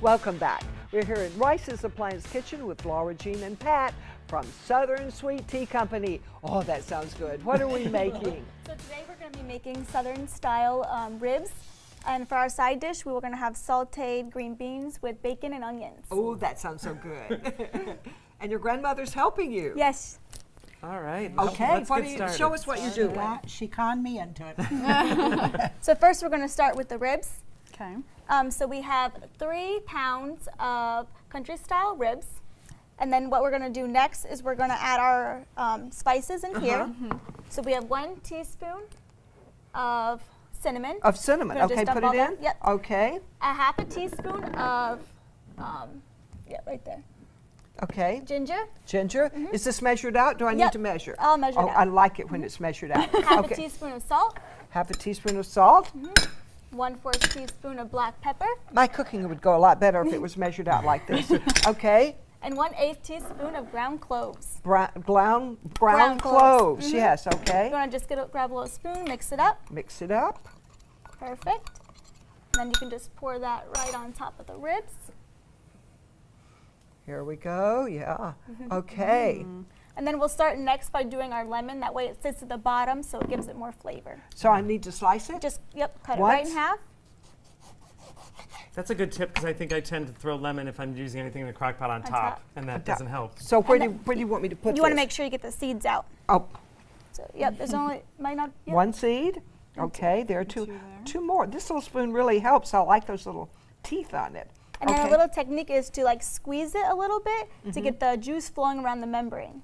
Welcome back. We're here in Rice's Appliance Kitchen with Laura, Jean, and Pat from Southern Sweet Tea Company. Oh, that sounds good. What are we making? So today we're going to be making Southern style ribs. And for our side dish, we were going to have sauteed green beans with bacon and onions. Oh, that sounds so good. And your grandmother's helping you. Yes. All right. Okay, Let's get started. show us what you're doing. She conned me into it. So first we're going to start with the ribs. Okay. So we have 3 pounds of country style ribs. And then what we're going to do next is we're going to add our spices in here. So we have 1 teaspoon of cinnamon. Of cinnamon. Gonna Okay, just put dump it all in. that. Yep. Okay. A half a teaspoon of, right there, Okay. ginger. Ginger. Is this measured out? Do I need Yep. to measure? I'll measure Oh, it out. I like it when it's measured out. Half Okay. a teaspoon of salt. Half a teaspoon of salt. 1/4 teaspoon of black pepper. My cooking would go a lot better if it was measured out like this. Okay. And 1/8 teaspoon of ground cloves. Brown Ground cloves. cloves. Yes, You okay. want to just grab a little spoon, mix it up. Mix it up. Perfect. And then you can just pour that right on top of the ribs. Here we go. Yeah. Okay. And then we'll start next by doing our lemon. That way it sits at the bottom, so it gives it more flavor. So I need to slice it? Just, cut it right in Once. half. That's a good tip because I think I tend to throw lemon if I'm using anything in the crock pot on top, and that doesn't help. So where do you want me to put You want to this? make sure you get the seeds out. Oh, So, there's only, might not, one seed. Okay, there are two more. This little spoon really helps. I like those little teeth on it. And then a little technique is to squeeze it a little bit to get the juice flowing around the membrane.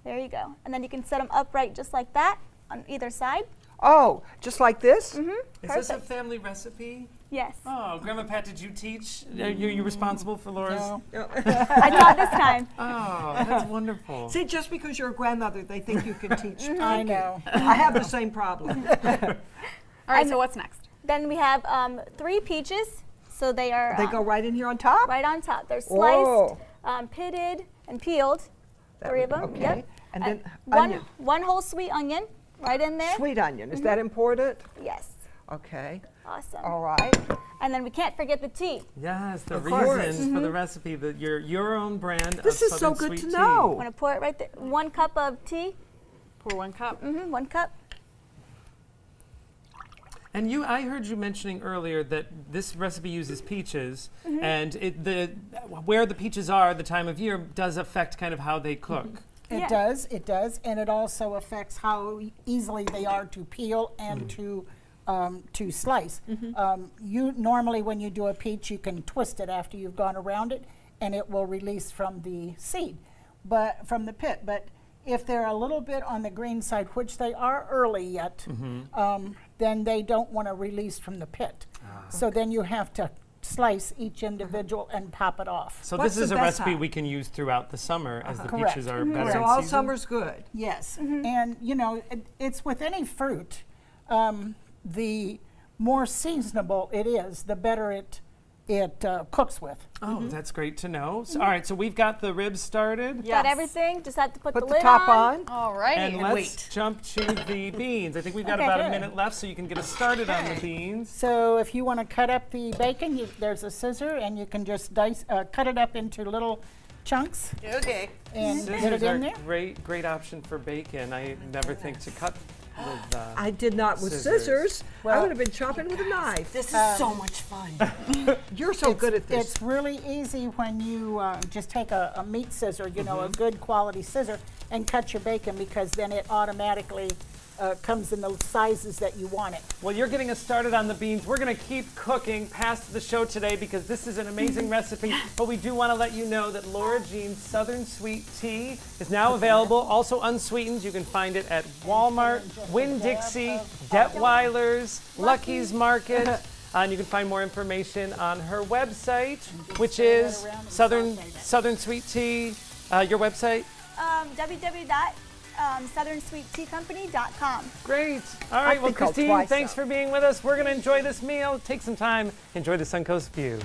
There you go. And then you can set them upright just like that on either side. Oh, just like this? Is this a Perfect. family recipe? Yes. Oh, Grandma Pat, did you teach? Are you responsible for Laura's? No. I taught this time. Oh, that's wonderful. See, just because you're a grandmother, they think you can teach. I know. I have the same problem. All right, so what's next? Then we have 3 peaches. So they are They go right in here on top? right on top. They're Whoa. sliced, pitted, and peeled. 3 of them. Okay. Yep. And then one, onion. one whole sweet onion right in there. Sweet onion. Is that important? Yes. Okay. Awesome. All right. And then we can't forget the tea. Yes, the Of course. reason for the recipe, your own brand This of is so Southern good sweet to tea. know. I'm going to pour it right there. 1 cup of tea. Pour 1 cup. 1 cup. And I heard you mentioning earlier that this recipe uses peaches, and where the peaches are, the time of year, does affect kind of how they cook. It does, and it also affects how easily they are to peel and to slice. You normally, when you do a peach, you can twist it after you've gone around it, and it will release from the seed, but from the pit. But if they're a little bit on the green side, which they are early yet, then they don't want to release from the pit. So then you have to slice each individual and pop it off. So What's this is the a best recipe time? we can use throughout the summer as the Correct. peaches are better So in all season. summer's good. Yes, and it's with any fruit. The more seasonable it is, the better it cooks with. Oh, that's great to know. So, all right, so we've got the ribs started. Got everything. Just have to put Put the the lid top on. on. All righty. And And let's wait. jump to the beans. I think we've got Okay, about a good. minute left, so you can get us started on the beans. So if you want to cut up the bacon, there's a scissor, and you can just cut it up into little chunks Okay. and get Scissors it are in there. great option for bacon. I never think to cut with. I did not with Scissors. scissors. I Well, would have been chopping with a knife. This is so much fun. You're so good at this. It's really easy when you just take a meat scissor, a good quality scissor, and cut your bacon, because then it automatically comes in the sizes that you want it. Well, you're getting us started on the beans. We're going to keep cooking past the show today because this is an amazing recipe. But we do want to let you know that Laura Jean's Southern Sweet Tea is now available, also unsweetened. You can find it at Walmart, Winn-Dixie, Detweiler's, Lucky's Market. And you can find more information on her website, which is Southern Sweet Tea. Your website? www.southernsweetteacompany.com. Great. All right. Well, think I'll Christine, try thanks some. for being with us. We're going to enjoy this meal. Take some time. Enjoy the Suncoast view.